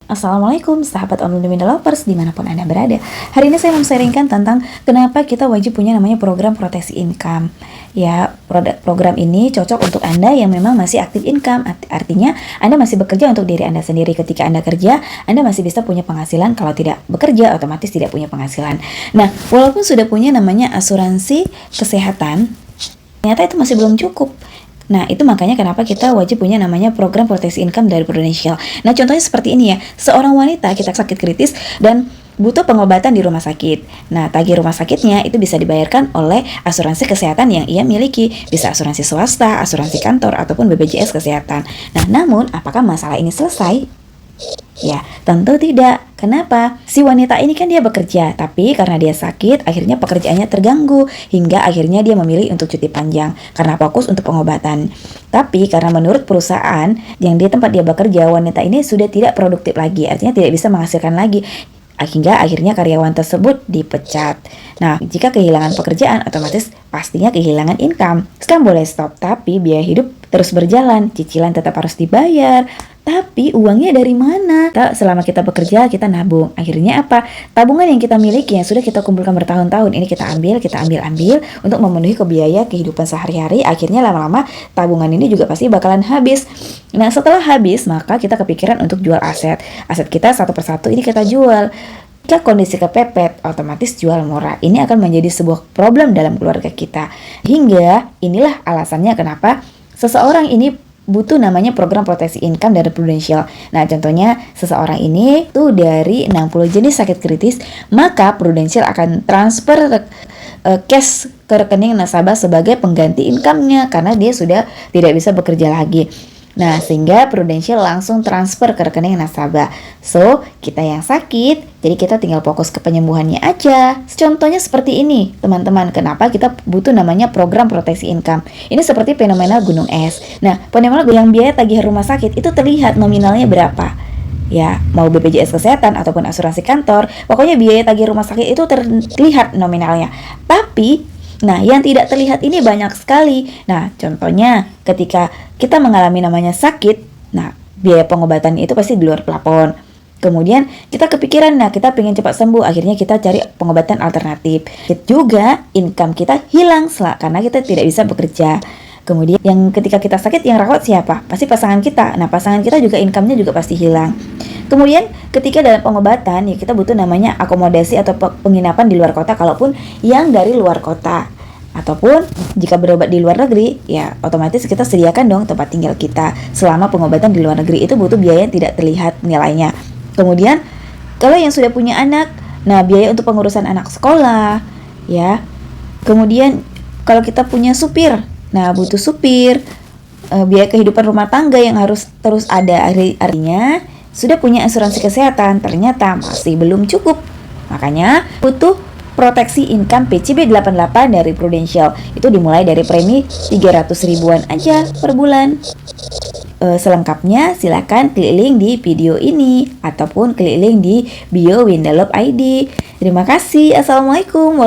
Assalamualaikum sahabat online lovers dimanapun Anda berada. Hari ini saya mau sharingkan tentang kenapa kita wajib punya namanya program proteksi income. Ya, program ini cocok untuk Anda yang memang masih aktif income. Artinya Anda masih bekerja untuk diri Anda sendiri. Ketika Anda kerja, Anda masih bisa punya penghasilan. Kalau tidak bekerja, otomatis tidak punya penghasilan. Nah, walaupun sudah punya namanya asuransi kesehatan, ternyata itu masih belum cukup. Nah, itu makanya kenapa kita wajib punya namanya program proteksi income dari Prudential. Nah, contohnya seperti ini ya. Seorang wanita kita sakit kritis dan butuh pengobatan di rumah sakit. Nah, tagih rumah sakitnya itu bisa dibayarkan oleh asuransi kesehatan yang ia miliki. Bisa asuransi swasta, asuransi kantor, ataupun BPJS kesehatan. Nah, namun apakah masalah ini selesai? Ya, tentu tidak. Kenapa? Si wanita ini kan dia bekerja, tapi karena dia sakit, akhirnya pekerjaannya terganggu, hingga akhirnya dia memilih untuk cuti panjang, karena fokus untuk pengobatan. Tapi karena menurut perusahaan yang di tempat dia bekerja, wanita ini sudah tidak produktif lagi, artinya tidak bisa menghasilkan lagi, hingga akhirnya karyawan tersebut dipecat. Nah, jika kehilangan pekerjaan, otomatis pastinya kehilangan income. Sekarang boleh stop, tapi biaya hidup terus berjalan, cicilan tetap harus dibayar. Tapi uangnya dari mana? Selama kita bekerja, kita nabung. Akhirnya apa? Tabungan yang kita miliki, yang sudah kita kumpulkan bertahun-tahun, ini kita ambil untuk memenuhi biaya kehidupan sehari-hari. Akhirnya lama-lama tabungan ini juga pasti bakalan habis. Nah, setelah habis, maka kita kepikiran untuk jual aset. Aset kita satu persatu ini kita jual. Jika kondisi kepepet, otomatis jual murah. Ini akan menjadi sebuah problem dalam keluarga kita. Hingga inilah alasannya kenapa seseorang ini butuh namanya program proteksi income dari Prudential. Nah, contohnya seseorang ini tuh dari 60 jenis sakit kritis, maka Prudential akan transfer cash ke rekening nasabah sebagai pengganti income-nya karena dia sudah tidak bisa bekerja lagi. Nah, sehingga Prudential langsung transfer ke rekening nasabah. So, kita yang sakit, jadi kita tinggal fokus ke penyembuhannya aja. Contohnya seperti ini, teman-teman. Kenapa kita butuh namanya program proteksi income? Ini seperti fenomena gunung es. Nah, fenomena yang biaya tagihan rumah sakit itu terlihat nominalnya berapa. Ya, mau BPJS kesehatan ataupun asuransi kantor, pokoknya biaya tagih rumah sakit itu terlihat nominalnya. Tapi nah, yang tidak terlihat ini banyak sekali. Nah, contohnya ketika kita mengalami namanya sakit, nah, biaya pengobatan itu pasti di luar plafon. Kemudian kita kepikiran, nah, kita pengen cepat sembuh, akhirnya kita cari pengobatan alternatif. Juga income kita hilang karena kita tidak bisa bekerja. Kemudian yang ketika kita sakit yang rawat siapa? Pasti pasangan kita. Nah, pasangan kita juga income-nya juga pasti hilang. Kemudian ketika dalam pengobatan ya kita butuh namanya akomodasi atau penginapan di luar kota kalaupun yang dari luar kota. Ataupun jika berobat di luar negeri ya otomatis kita sediakan dong tempat tinggal kita. Selama pengobatan di luar negeri itu butuh biaya yang tidak terlihat nilainya. Kemudian kalau yang sudah punya anak, nah biaya untuk pengurusan anak sekolah ya. Kemudian kalau kita punya supir, nah butuh supir, biaya kehidupan rumah tangga yang harus terus ada. Artinya sudah punya asuransi kesehatan, ternyata masih belum cukup. Makanya butuh proteksi income PCB 88 dari Prudential. Itu dimulai dari premi 300 ribuan aja per bulan. Selengkapnya silakan klik link di video ini ataupun klik link di bio Windalove ID. Terima kasih. Assalamualaikum warahmatullahi wabarakatuh.